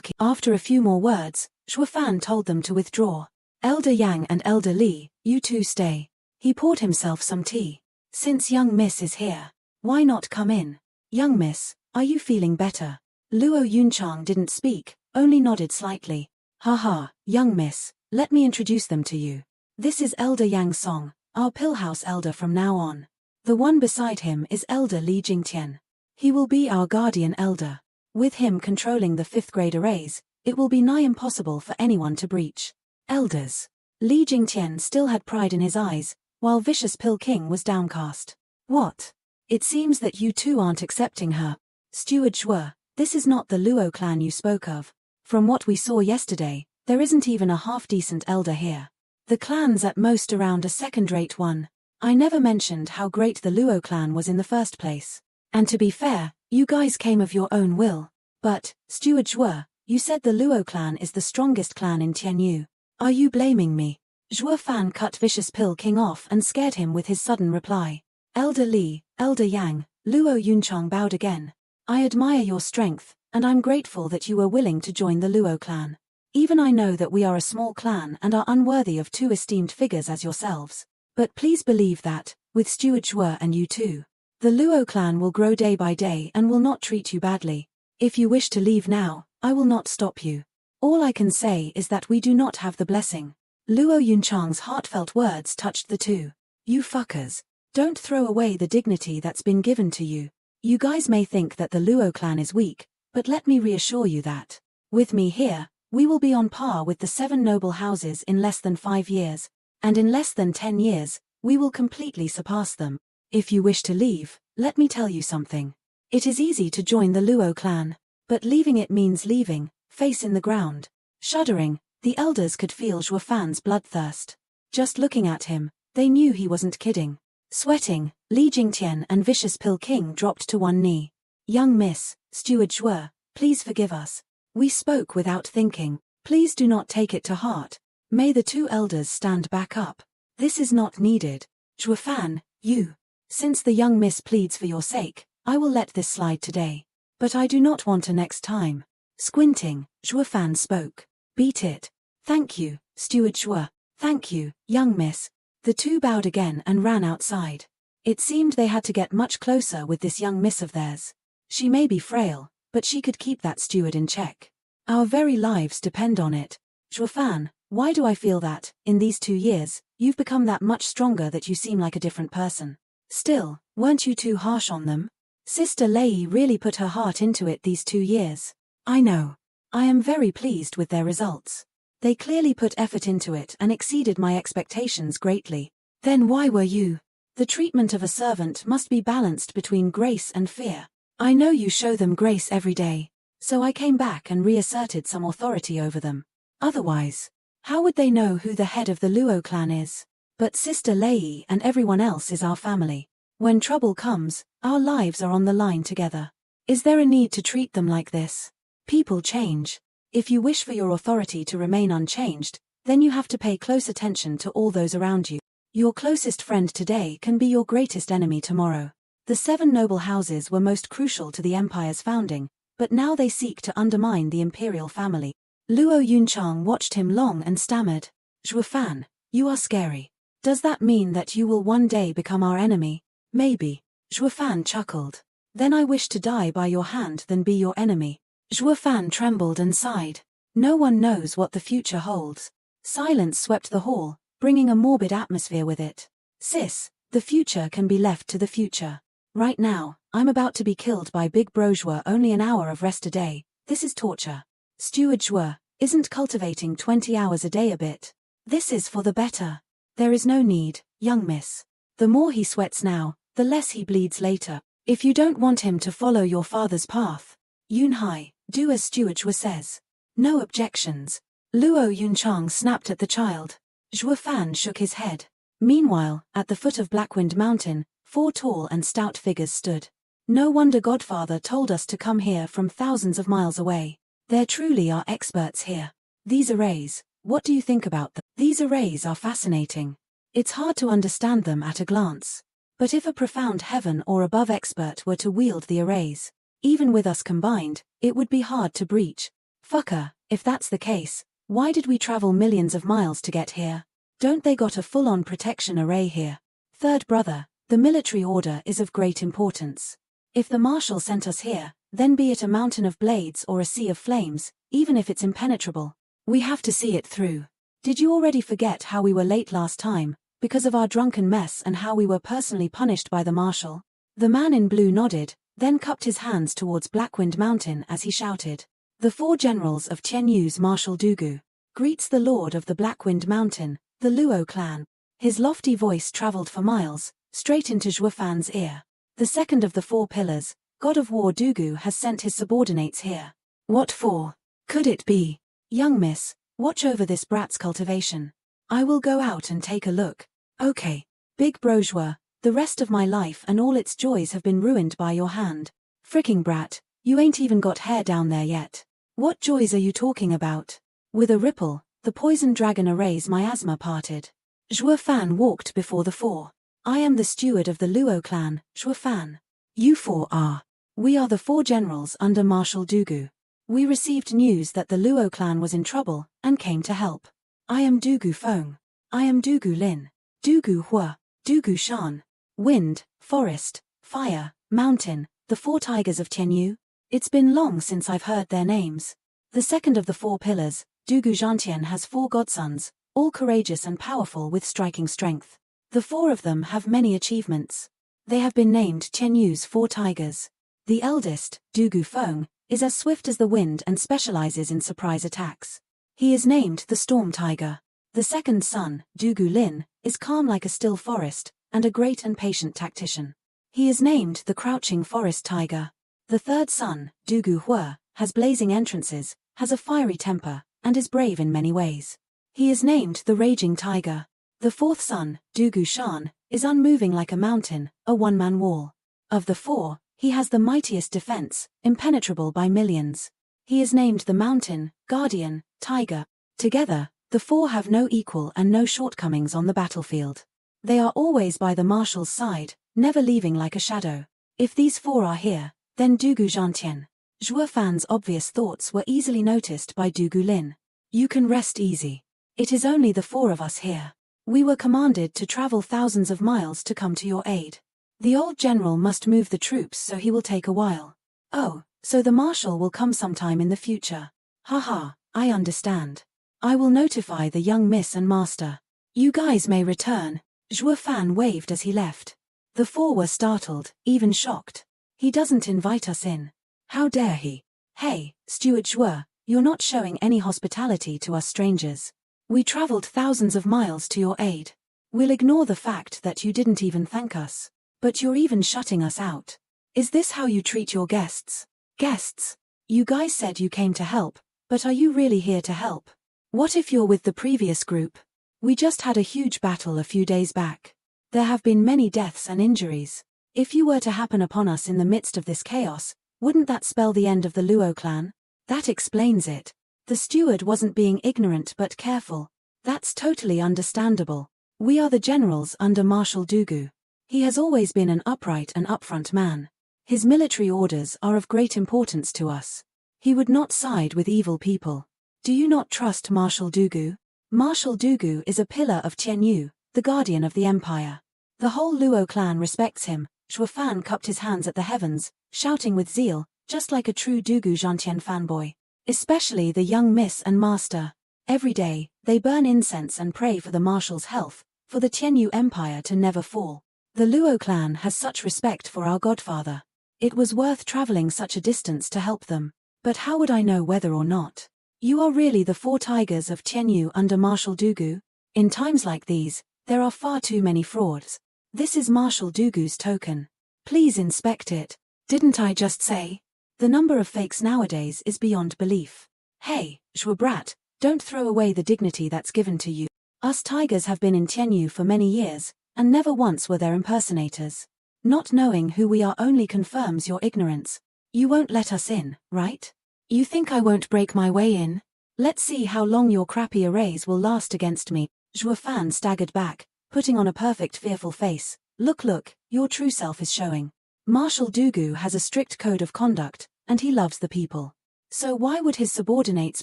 King. After a few more words, Shuofan told them to withdraw. Elder Yang and Elder Li, you two stay. He poured himself some tea. Since young miss is here, why not come in? Young miss, are you feeling better? Luo Yunchang didn't speak, only nodded slightly. Haha, young miss, let me introduce them to you. This is Elder Yang Song, our pillhouse elder from now on. The one beside him is Elder Li Jingtian. He will be our guardian elder. With him controlling the 5th grade arrays, it will be nigh impossible for anyone to breach. Elders. Li Jingtian still had pride in his eyes, while Vicious Pill King was downcast. What? It seems that you two aren't accepting her. Steward Shuo, this is not the Luo clan you spoke of. From what we saw yesterday, there isn't even a half-decent elder here. The clan's at most around a second-rate one. I never mentioned how great the Luo clan was in the first place. And to be fair, you guys came of your own will. But, Steward Shuo, you said the Luo clan is the strongest clan in Tianyu. Are you blaming me? Zhuo Fan cut Vicious Pill King off and scared him with his sudden reply. Elder Li, Elder Yang, Luo Yunchang bowed again. I admire your strength, and I'm grateful that you were willing to join the Luo clan. Even I know that we are a small clan and are unworthy of two esteemed figures as yourselves. But please believe that, with Steward Shuo and you too, the Luo clan will grow day by day and will not treat you badly. If you wish to leave now, I will not stop you. All I can say is that we do not have the blessing. Luo Yunchang's heartfelt words touched the two. You fuckers. Don't throw away the dignity that's been given to you. You guys may think that the Luo clan is weak, but let me reassure you that, with me here, we will be on par with the 7 noble houses in less than 5 years, and in less than 10 years, we will completely surpass them. If you wish to leave, let me tell you something. It is easy to join the Luo clan, but leaving it means leaving, face in the ground. Shuddering, the elders could feel Zhuo Fan's bloodthirst. Just looking at him, they knew he wasn't kidding. Sweating, Li Jingtian and Vicious Pill King dropped to one knee. Young miss, Steward Shuo, please forgive us. We spoke without thinking. Please do not take it to heart. May the two elders stand back up. This is not needed. Zhuo Fan, you. Since the young miss pleads for your sake, I will let this slide today. But I do not want a next time. Squinting, Zhuo Fan spoke. Beat it. Thank you, Steward Shuo. Thank you, young miss. The two bowed again and ran outside. It seemed they had to get much closer with this young miss of theirs. She may be frail, but she could keep that steward in check. Our very lives depend on it. Zhuo Fan, why do I feel that, in these 2 years, you've become that much stronger that you seem like a different person? Still, weren't you too harsh on them? Sister Lei really put her heart into it these 2 years. I know. I am very pleased with their results. They clearly put effort into it and exceeded my expectations greatly. Then why were you? The treatment of a servant must be balanced between grace and fear. I know you show them grace every day, so I came back and reasserted some authority over them. Otherwise, how would they know who the head of the Luo clan is? But Sister Lei and everyone else is our family. When trouble comes, our lives are on the line together. Is there a need to treat them like this? People change. If you wish for your authority to remain unchanged, then you have to pay close attention to all those around you. Your closest friend today can be your greatest enemy tomorrow. The 7 noble houses were most crucial to the empire's founding, but now they seek to undermine the imperial family. Luo Yunchang watched him long and stammered. Zhuo Fan, you are scary. Does that mean that you will one day become our enemy? Maybe. Zhuo Fan chuckled. Then I wish to die by your hand than be your enemy. Zhuo Fan trembled and sighed. No one knows what the future holds. Silence swept the hall, bringing a morbid atmosphere with it. Sis, the future can be left to the future. Right now, I'm about to be killed by Big Bro Zhuo. Only an hour of rest a day. This is torture. Steward Zhuo, isn't cultivating 20 hours a day a bit? This is for the better. There is no need, young miss. The more he sweats now, the less he bleeds later. If you don't want him to follow your father's path, Yunhai, do as Steward Zhuo says. No objections. Luo Yunchang snapped at the child. Zhuo Fan shook his head. Meanwhile, at the foot of Blackwind Mountain, 4 tall and stout figures stood. No wonder Godfather told us to come here from thousands of miles away. There truly are experts here. These arrays, what do you think about them? These arrays are fascinating. It's hard to understand them at a glance. But if a profound heaven or above expert were to wield the arrays, even with us combined, it would be hard to breach. Fucker, if that's the case, why did we travel millions of miles to get here? Don't they got a full-on protection array here? Third brother, the military order is of great importance. If the marshal sent us here, then be it a mountain of blades or a sea of flames, even if it's impenetrable, we have to see it through. Did you already forget how we were late last time, because of our drunken mess, and how we were personally punished by the marshal? The man in blue nodded, then cupped his hands towards Blackwind Mountain as he shouted. The 4 generals of Tianyu's Marshal Dugu greets the lord of the Blackwind Mountain, the Luo clan. His lofty voice traveled for miles, straight into Zhuofan's ear. The second of the 4 pillars, God of War Dugu, has sent his subordinates here. What for? Could it be? Young miss, watch over this brat's cultivation. I will go out and take a look. Okay. Big bro Zhuo, the rest of my life and all its joys have been ruined by your hand. Fricking brat, you ain't even got hair down there yet. What joys are you talking about? With a ripple, the poison dragon array's miasma parted. Zhuofan walked before the 4. I am the steward of the Luo clan, Zhuofan. You 4 are. We are the 4 generals under Marshal Dugu. We received news that the Luo clan was in trouble, and came to help. I am Dugu Feng. I am Dugu Lin. Dugu Hua. Dugu Shan. Wind, forest, fire, mountain, the 4 tigers of Tianyu. It's been long since I've heard their names. The second of the 4 pillars, Dugu Zhantian, has 4 godsons, all courageous and powerful with striking strength. The 4 of them have many achievements. They have been named Tianyu's 4 tigers. The eldest, Dugu Feng, is as swift as the wind and specializes in surprise attacks. He is named the Storm Tiger. The second son, Dugu Lin, is calm like a still forest, and a great and patient tactician. He is named the Crouching Forest Tiger. The third son, Dugu Hua, has blazing entrances, has a fiery temper, and is brave in many ways. He is named the Raging Tiger. The fourth son, Dugu Shan, is unmoving like a mountain, a one-man wall. Of the 4, he has the mightiest defense, impenetrable by millions. He is named the Mountain, Guardian, Tiger. Together, the 4 have no equal and no shortcomings on the battlefield. They are always by the marshal's side, never leaving like a shadow. If these 4 are here, then Dugu Zhantian. Zhuofan's obvious thoughts were easily noticed by Dugu Lin. You can rest easy. It is only the 4 of us here. We were commanded to travel thousands of miles to come to your aid. The old general must move the troops, so he will take a while. Oh, so the marshal will come sometime in the future. Haha, I understand. I will notify the young miss and master. You guys may return. Zhuofan waved as he left. The 4 were startled, even shocked. He doesn't invite us in. How dare he? Hey, Steward Zhuo, you're not showing any hospitality to us strangers. We traveled thousands of miles to your aid. We'll ignore the fact that you didn't even thank us. But you're even shutting us out. Is this how you treat your guests? Guests? You guys said you came to help, but are you really here to help? What if you're with the previous group? We just had a huge battle a few days back. There have been many deaths and injuries. If you were to happen upon us in the midst of this chaos, wouldn't that spell the end of the Luo clan? That explains it. The steward wasn't being ignorant but careful. That's totally understandable. We are the generals under Marshal Dugu. He has always been an upright and upfront man. His military orders are of great importance to us. He would not side with evil people. Do you not trust Marshal Dugu? Marshal Dugu is a pillar of Tianyu, the guardian of the empire. The whole Luo clan respects him. Zhuofan cupped his hands at the heavens, shouting with zeal, just like a true Dugu Zhantian fanboy. Especially the young miss and master. Every day, they burn incense and pray for the marshal's health, for the Tianyu empire to never fall. The Luo clan has such respect for our godfather. It was worth traveling such a distance to help them. But how would I know whether or not? You are really the 4 tigers of Tianyu under Marshal Dugu? In times like these, there are far too many frauds. This is Marshal Dugu's token. Please inspect it. Didn't I just say? The number of fakes nowadays is beyond belief. Hey, Zhuobrat, don't throw away the dignity that's given to you. Us tigers have been in Tianyu for many years, and never once were there impersonators. Not knowing who we are only confirms your ignorance. You won't let us in, right? You think I won't break my way in? Let's see how long your crappy arrays will last against me. Zhuofan staggered back, putting on a perfect fearful face. Look, your true self is showing. Marshal Dugu has a strict code of conduct, and he loves the people. So why would his subordinates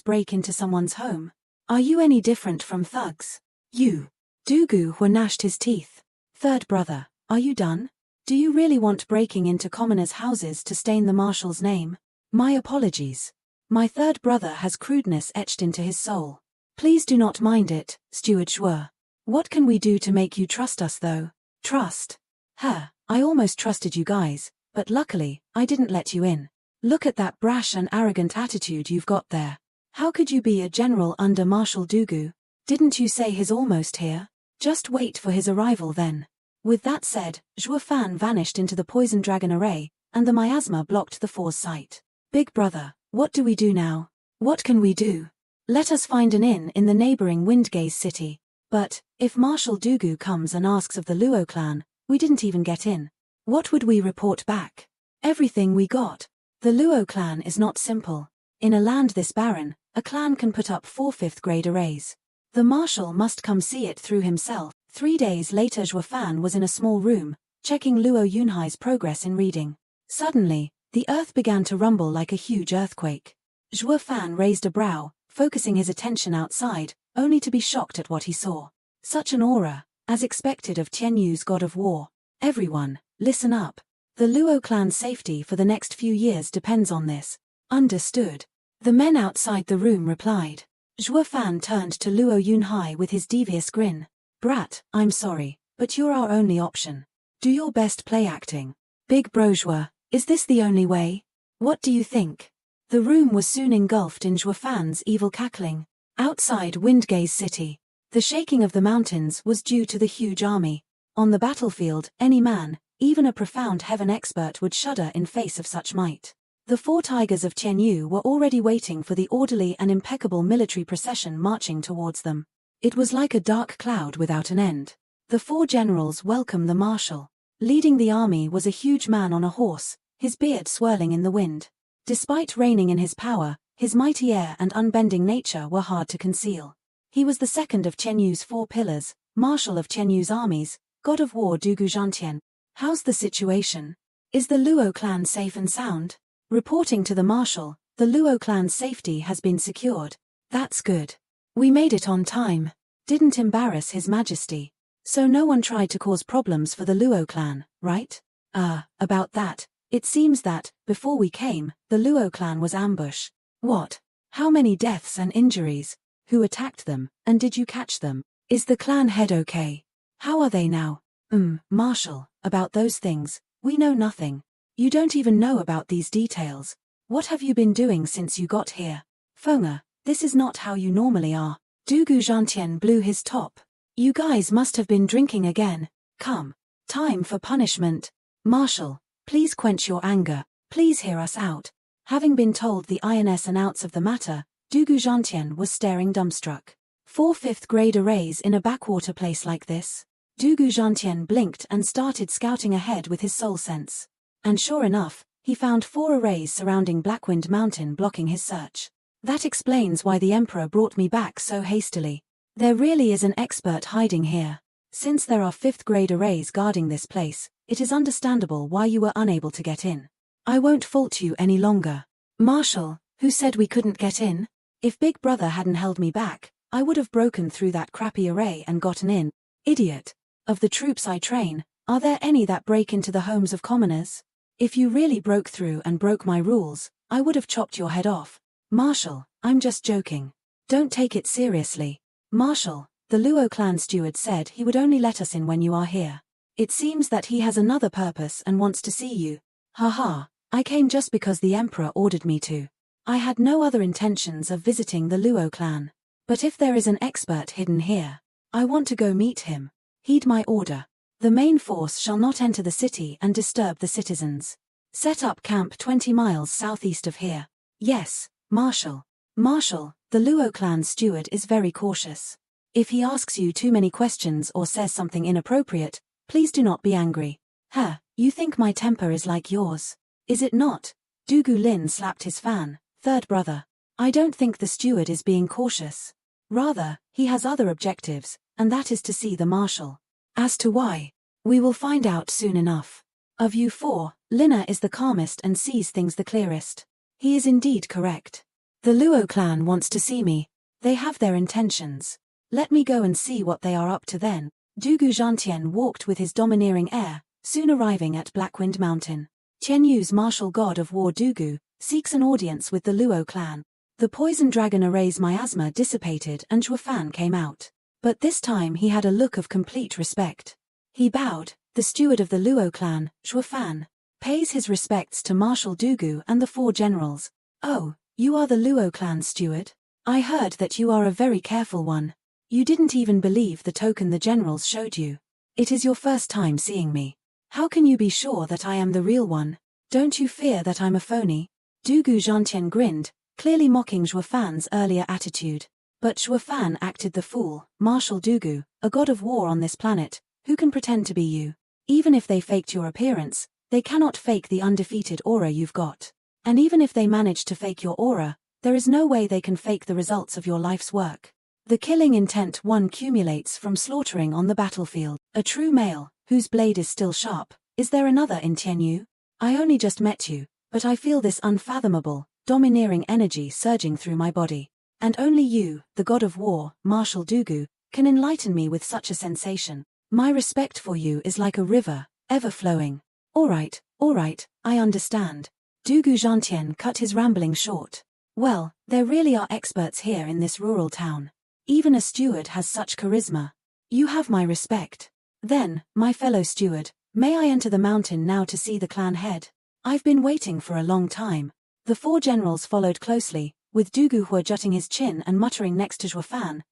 break into someone's home? Are you any different from thugs? You. Dugu Hua gnashed his teeth. Third brother, are you done? Do you really want breaking into commoners' houses to stain the marshal's name? My apologies. My third brother has crudeness etched into his soul. Please do not mind it, Steward Zhuo. What can we do to make you trust us though? Trust? I almost trusted you guys, but luckily, I didn't let you in. Look at that brash and arrogant attitude you've got there. How could you be a general under Marshal Dugu? Didn't you say he's almost here? Just wait for his arrival then. With that said, Zhuo Fan vanished into the poison dragon array, and the miasma blocked the four's sight. Big brother, what do we do now? What can we do? Let us find an inn in the neighboring Windgaze city. But, if Marshal Dugu comes and asks of the Luo clan, we didn't even get in. What would we report back? Everything we got. The Luo clan is not simple. In a land this barren, a clan can put up 4 5th-grade arrays. The marshal must come see it through himself. 3 days later Zhuo Fan was in a small room, checking Luo Yunhai's progress in reading. Suddenly, the earth began to rumble like a huge earthquake. Zhuo Fan raised a brow, focusing his attention outside, only to be shocked at what he saw. Such an aura, as expected of Tianyu's god of war. Everyone, listen up. The Luo clan's safety for the next few years depends on this. Understood. The men outside the room replied. Zhuo Fan turned to Luo Yunhai with his devious grin. Brat, I'm sorry, but you're our only option. Do your best play acting. Big bro Zhuo, is this the only way? What do you think? The room was soon engulfed in Zhuo Fan's evil cackling. Outside Windgaze city, the shaking of the mountains was due to the huge army. On the battlefield, any man, even a profound heaven expert, would shudder in face of such might. The 4 tigers of Tianyu were already waiting for the orderly and impeccable military procession marching towards them. It was like a dark cloud without an end. The 4 generals welcomed the marshal. Leading the army was a huge man on a horse, his beard swirling in the wind. Despite reigning in his power, his mighty air and unbending nature were hard to conceal. He was the second of Tianyu's 4 pillars, marshal of Tianyu's armies, god of war Dugu Zhantian. How's the situation? Is the Luo clan safe and sound? Reporting to the marshal, the Luo clan's safety has been secured. That's good. We made it on time. Didn't embarrass His Majesty. So no one tried to cause problems for the Luo clan, right? About that, it seems that, before we came, the Luo clan was ambush. What? How many deaths and injuries? Who attacked them, and did you catch them? Is the clan head okay? How are they now? Marshal, about those things, we know nothing. You don't even know about these details. What have you been doing since you got here? Fenga, this is not how you normally are. Dugu Zhantian blew his top. You guys must have been drinking again. Come. Time for punishment. Marshal, please quench your anger. Please hear us out. Having been told the ins and outs of the matter, Dugu Zhantian was staring dumbstruck. 4 5th-grade arrays in a backwater place like this? Dugu Zhantian blinked and started scouting ahead with his soul sense. And sure enough, he found 4 arrays surrounding Blackwind Mountain blocking his search. That explains why the Emperor brought me back so hastily. There really is an expert hiding here. Since there are 5th-grade arrays guarding this place, it is understandable why you were unable to get in. I won't fault you any longer. Marshal, who said we couldn't get in? If Big Brother hadn't held me back, I would have broken through that crappy array and gotten in. Idiot. Of the troops I train, are there any that break into the homes of commoners? If you really broke through and broke my rules, I would have chopped your head off. Marshal, I'm just joking. Don't take it seriously. Marshal, the Luo clan steward said he would only let us in when you are here. It seems that he has another purpose and wants to see you. Haha, I came just because the Emperor ordered me to. I had no other intentions of visiting the Luo clan. But if there is an expert hidden here, I want to go meet him. Heed my order. The main force shall not enter the city and disturb the citizens. Set up camp 20 miles southeast of here. Yes, Marshal. Marshal, the Luo clan steward is very cautious. If he asks you too many questions or says something inappropriate, please do not be angry. You think my temper is like yours? Is it not? Dugu Lin slapped his fan. Third brother. I don't think the steward is being cautious. Rather, he has other objectives, and that is to see the marshal. As to why, we will find out soon enough. Of you 4, Lina is the calmest and sees things the clearest. He is indeed correct. The Luo clan wants to see me. They have their intentions. Let me go and see what they are up to then. Dugu Zhantian walked with his domineering air, soon arriving at Blackwind Mountain. Tianyu's martial god of war Dugu seeks an audience with the Luo clan. The poison dragon array's miasma dissipated and Zhuofan came out. But this time he had a look of complete respect. He bowed. The steward of the Luo clan, Zhuofan, pays his respects to Marshal Dugu and the 4 generals. Oh, you are the Luo clan steward? I heard that you are a very careful one. You didn't even believe the token the generals showed you. It is your first time seeing me. How can you be sure that I am the real one? Don't you fear that I'm a phony? Dugu Zhantian grinned, clearly mocking Zhuofan's earlier attitude. But Zhuofan acted the fool. Marshal Dugu, a god of war on this planet, who can pretend to be you? Even if they faked your appearance, they cannot fake the undefeated aura you've got. And even if they manage to fake your aura, there is no way they can fake the results of your life's work. The killing intent one accumulates from slaughtering on the battlefield. A true male, whose blade is still sharp. Is there another in Tianyu? I only just met you, but I feel this unfathomable, domineering energy surging through my body. And only you, the god of war, Marshal Dugu, can enlighten me with such a sensation. My respect for you is like a river, ever flowing. All right, I understand. Dugu Zhantian cut his rambling short. Well, there really are experts here in this rural town. Even a steward has such charisma. You have my respect. Then, my fellow steward, may I enter the mountain now to see the clan head? I've been waiting for a long time. The 4 generals followed closely, with Dugu Hua jutting his chin and muttering next to Zhuofan.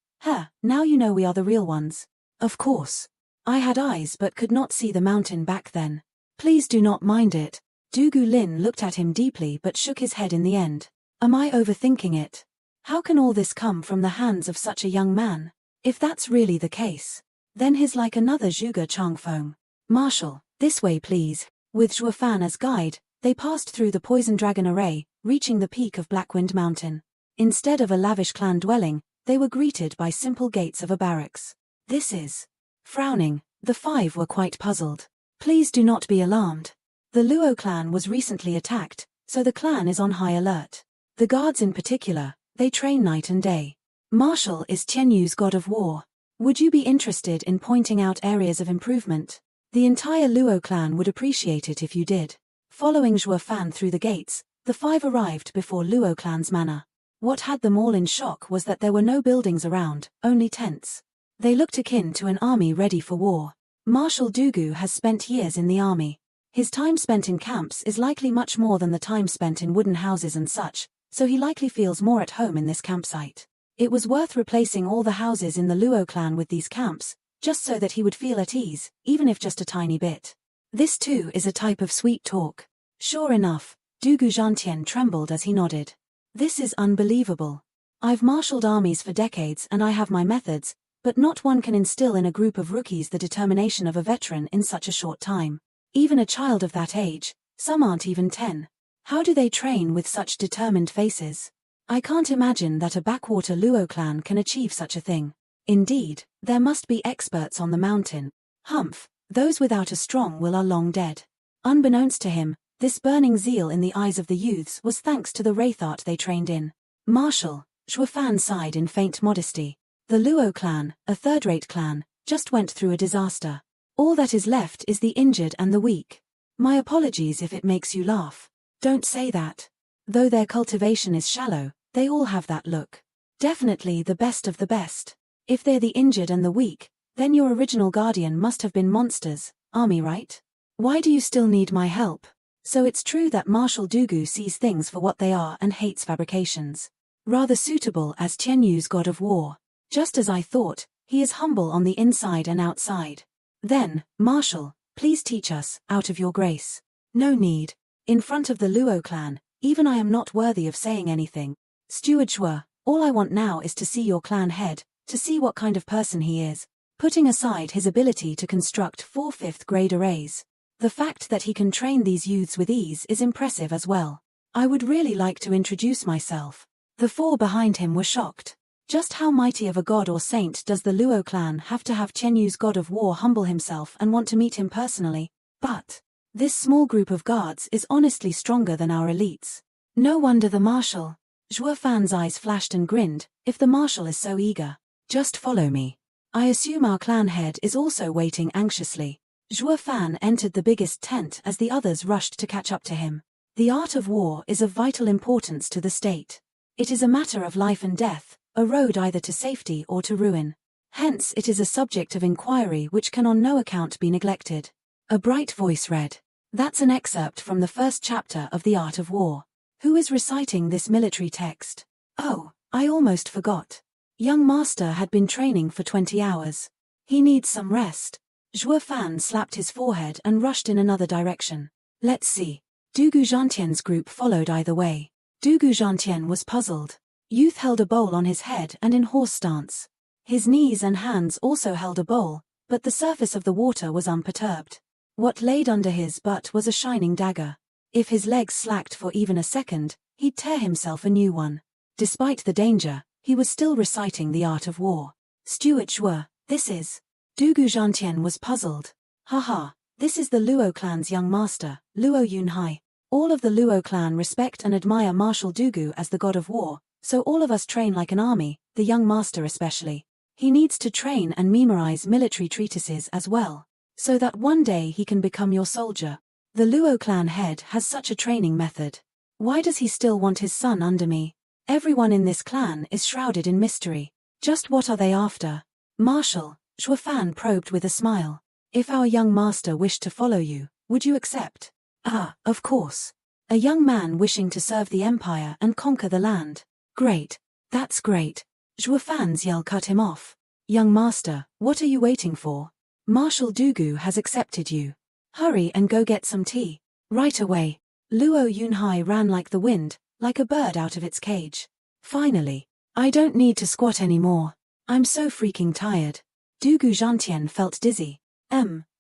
Now you know we are the real ones. Of course. I had eyes but could not see the mountain back then. Please do not mind it. Dugu Lin looked at him deeply but shook his head in the end. Am I overthinking it? How can all this come from the hands of such a young man? If that's really the case, then he's like another Zhuge Changfeng. Marshal, this way please. With Zhuofan as guide, they passed through the poison dragon array, reaching the peak of Blackwind Mountain. Instead of a lavish clan dwelling, they were greeted by simple gates of a barracks. This is... Frowning, the 5 were quite puzzled. Please do not be alarmed. The Luo clan was recently attacked, so the clan is on high alert. The guards in particular, they train night and day. Marshal is Tianyu's god of war. Would you be interested in pointing out areas of improvement? The entire Luo clan would appreciate it if you did. Following Zhuofan through the gates, the 5 arrived before Luo clan's manor. What had them all in shock was that there were no buildings around, only tents. They looked akin to an army ready for war. Marshal Dugu has spent years in the army. His time spent in camps is likely much more than the time spent in wooden houses and such, so he likely feels more at home in this campsite. It was worth replacing all the houses in the Luo clan with these camps, just so that he would feel at ease, even if just a tiny bit. This too is a type of sweet talk. Sure enough, Dugu Zhantian trembled as he nodded. This is unbelievable. I've marshaled armies for decades and I have my methods, but not one can instill in a group of rookies the determination of a veteran in such a short time. Even a child of that age, some aren't even 10. How do they train with such determined faces? I can't imagine that a backwater Luo clan can achieve such a thing. Indeed, there must be experts on the mountain. Humph, those without a strong will are long dead. Unbeknownst to him, this burning zeal in the eyes of the youths was thanks to the wraith art they trained in. Marshal, Zhuofan sighed in faint modesty. The Luo clan, a third-rate clan, just went through a disaster. All that is left is the injured and the weak. My apologies if it makes you laugh. Don't say that. Though their cultivation is shallow, they all have that look. Definitely the best of the best. If they're the injured and the weak, then your original guardian must have been monsters, army right? Why do you still need my help? So it's true that Marshal Dugu sees things for what they are and hates fabrications. Rather suitable as Tianyu's god of war. Just as I thought, he is humble on the inside and outside. Then, Marshal, please teach us, out of your grace. No need. In front of the Luo clan, even I am not worthy of saying anything. Steward Shua, all I want now is to see your clan head, to see what kind of person he is, putting aside his ability to construct 4 5th-grade arrays. The fact that he can train these youths with ease is impressive as well. I would really like to introduce myself. The 4 behind him were shocked. Just how mighty of a god or saint does the Luo clan have to have Tianyu's god of war humble himself and want to meet him personally? But this small group of guards is honestly stronger than our elites. No wonder the marshal. Zhuo Fan's eyes flashed and grinned. If the marshal is so eager, just follow me. I assume our clan head is also waiting anxiously. Zhuo Fan entered the biggest tent as the others rushed to catch up to him. The art of war is of vital importance to the state. It is a matter of life and death, a road either to safety or to ruin. Hence it is a subject of inquiry which can on no account be neglected. A bright voice read. That's an excerpt from the first chapter of The Art of War. Who is reciting this military text? Oh, I almost forgot. Young master had been training for 20 hours. He needs some rest. Zhuo Fan slapped his forehead and rushed in another direction. Let's see. Dugu Zhantian's group followed either way. Dugu Zhantian was puzzled. Youth held a bowl on his head and in horse stance. His knees and hands also held a bowl, but the surface of the water was unperturbed. What laid under his butt was a shining dagger. If his legs slacked for even a second, he'd tear himself a new one. Despite the danger, he was still reciting the art of war. Steward Zhuo, this is... Dugu Zhantian was puzzled. Haha, this is the Luo clan's young master, Luo Yunhai. All of the Luo clan respect and admire Marshal Dugu as the god of war, so all of us train like an army, the young master especially. He needs to train and memorize military treatises as well, so that one day he can become your soldier. The Luo clan head has such a training method. Why does he still want his son under me? Everyone in this clan is shrouded in mystery. Just what are they after? Marshal, Zhuo Fan probed with a smile. If our young master wished to follow you, would you accept? Ah, of course. A young man wishing to serve the empire and conquer the land. Great. That's great. Zhuo Fan's yell cut him off. Young master, what are you waiting for? Marshal Dugu has accepted you. Hurry and go get some tea. Right away. Luo Yunhai ran like the wind, like a bird out of its cage. Finally. I don't need to squat anymore. I'm so freaking tired. Dugu Zhantian felt dizzy.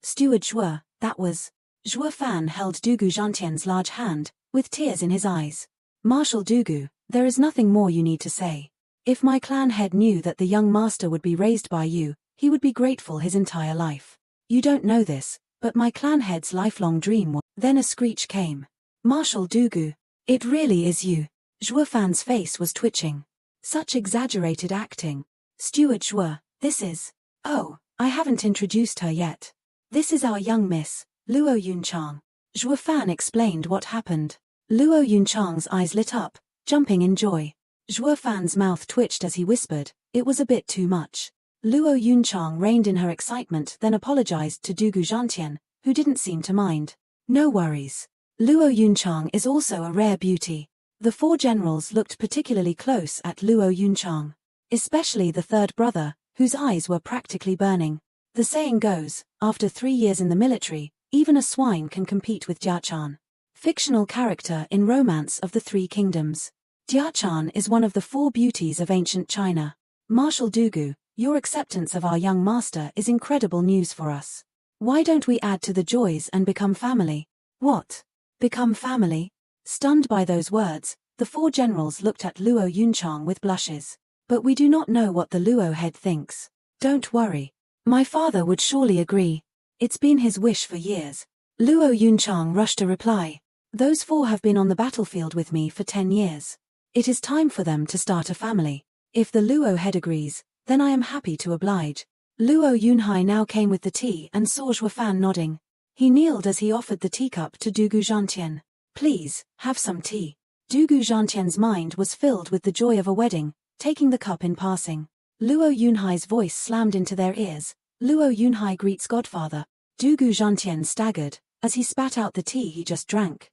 Steward Zhuo, that was... Zhuo Fan held Dugu Zhantian's large hand, with tears in his eyes. Marshal Dugu, there is nothing more you need to say. If my clan head knew that the young master would be raised by you, he would be grateful his entire life. You don't know this, but my clan head's lifelong dream was... Then a screech came. Marshal Dugu, it really is you. Zhuo Fan's face was twitching. Such exaggerated acting. Steward Zhuo, this is... Oh, I haven't introduced her yet. This is our young miss, Luo Yunchang. Zhuo Fan explained what happened. Luo Yunchang's eyes lit up, jumping in joy. Zhuo Fan's mouth twitched as he whispered, it was a bit too much. Luo Yunchang reined in her excitement then apologized to Dugu Zhantian, who didn't seem to mind. No worries. Luo Yunchang is also a rare beauty. The four generals looked particularly close at Luo Yunchang. Especially the third brother, whose eyes were practically burning. The saying goes, after 3 years in the military, even a swine can compete with Jiachan. Fictional character in Romance of the Three Kingdoms. Jiachan is one of the 4 beauties of ancient China. Marshal Dugu, your acceptance of our young master is incredible news for us. Why don't we add to the joys and become family? What? Become family? Stunned by those words, the 4 generals looked at Luo Yunchang with blushes. But we do not know what the Luo head thinks. Don't worry. My father would surely agree. It's been his wish for years. Luo Yunchang rushed to reply. Those 4 have been on the battlefield with me for 10 years. It is time for them to start a family. If the Luo head agrees, then I am happy to oblige. Luo Yunhai now came with the tea and saw Zhuo Fan nodding. He kneeled as he offered the teacup to Dugu Zhantian. Please, have some tea. Dugu Zhantian's mind was filled with the joy of a wedding, taking the cup in passing. Luo Yunhai's voice slammed into their ears. Luo Yunhai greets Godfather. Dugu Zhantian staggered, as he spat out the tea he just drank.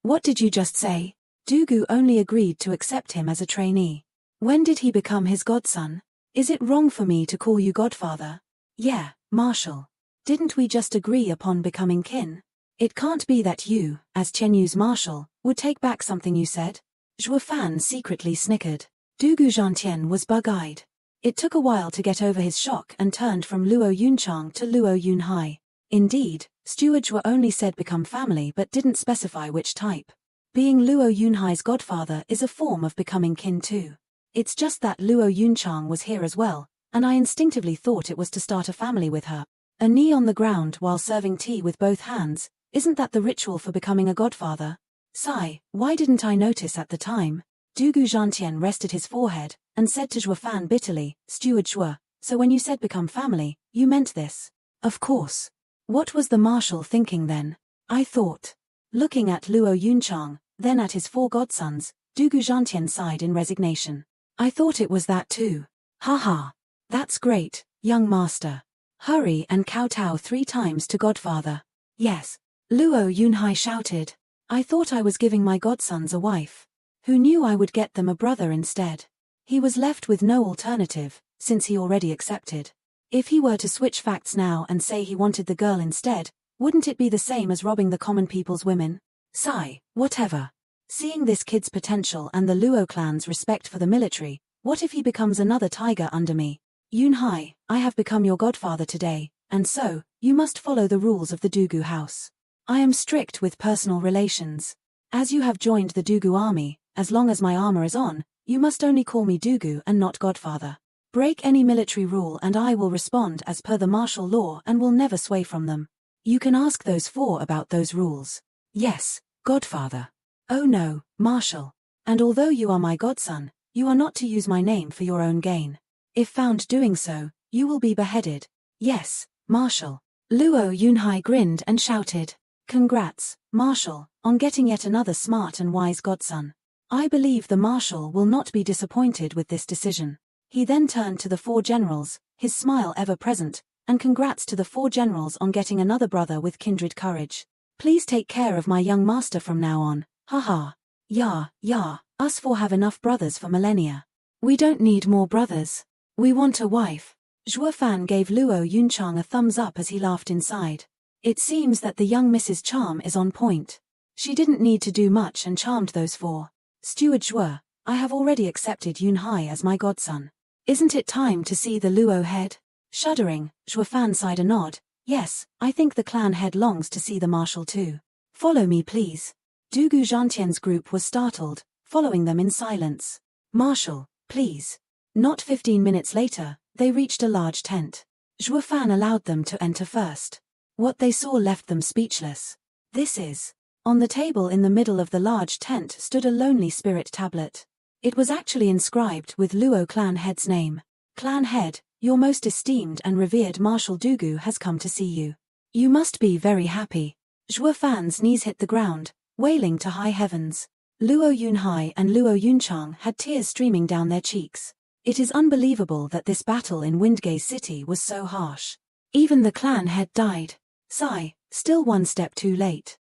What did you just say? Dugu only agreed to accept him as a trainee. When did he become his godson? Is it wrong for me to call you Godfather? Yeah, Marshal. Didn't we just agree upon becoming kin? It can't be that you, as Chenyu's Marshal, would take back something you said? Zhuo Fan secretly snickered. Dugu Zhantian was bug-eyed. It took a while to get over his shock and turned from Luo Yunchang to Luo Yunhai. Indeed, Steward Zhuo only said become family but didn't specify which type. Being Luo Yunhai's godfather is a form of becoming kin too. It's just that Luo Yunchang was here as well, and I instinctively thought it was to start a family with her. A knee on the ground while serving tea with both hands, isn't that the ritual for becoming a godfather? Sigh, why didn't I notice at the time? Dugu Zhantian rested his forehead, and said to Zhuofan bitterly, Steward Zhuo, so when you said become family, you meant this? Of course. What was the marshal thinking then? I thought. Looking at Luo Yunchang, then at his 4 godsons, Dugu Zhantian sighed in resignation. I thought it was that too. Haha. That's great, young master. Hurry and kowtow 3 times to Godfather. Yes. Luo Yunhai shouted. I thought I was giving my godsons a wife. Who knew I would get them a brother instead? He was left with no alternative, since he already accepted. If he were to switch facts now and say he wanted the girl instead, wouldn't it be the same as robbing the common people's women? Sigh, whatever. Seeing this kid's potential and the Luo clan's respect for the military, what if he becomes another tiger under me? Yunhai, I have become your godfather today, and so, you must follow the rules of the Dugu house. I am strict with personal relations. As you have joined the Dugu army, as long as my armor is on, you must only call me Dugu and not Godfather. Break any military rule and I will respond as per the martial law and will never sway from them. You can ask those 4 about those rules. Yes, Godfather. Oh no, Marshal. And although you are my godson, you are not to use my name for your own gain. If found doing so, you will be beheaded. Yes, Marshal. Luo Yunhai grinned and shouted. Congrats, Marshal, on getting yet another smart and wise godson. I believe the Marshal will not be disappointed with this decision. He then turned to the 4 generals, his smile ever present, and congrats to the 4 generals on getting another brother with kindred courage. Please take care of my young master from now on, haha. Yeah, us 4 have enough brothers for millennia. We don't need more brothers. We want a wife. Zhuofan gave Luo Yunchang a thumbs up as he laughed inside. It seems that the young Mrs. Charm is on point. She didn't need to do much and charmed those 4. Steward Zhuo, I have already accepted Yunhai as my godson. Isn't it time to see the Luo head? Shuddering, Zhuofan sighed a nod. Yes, I think the clan head longs to see the marshal too. Follow me please. Dugu Zhantian's group was startled, following them in silence. Marshal, please. Not 15 minutes later, they reached a large tent. Zhuofan allowed them to enter first. What they saw left them speechless. This is. On the table in the middle of the large tent stood a lonely spirit tablet. It was actually inscribed with Luo clan head's name. Clan head, your most esteemed and revered Marshal Dugu has come to see you. You must be very happy. Zhuofan's knees hit the ground, wailing to high heavens. Luo Yunhai and Luo Yunchang had tears streaming down their cheeks. It is unbelievable that this battle in Windgate City was so harsh. Even the clan head died. Sigh, still one step too late.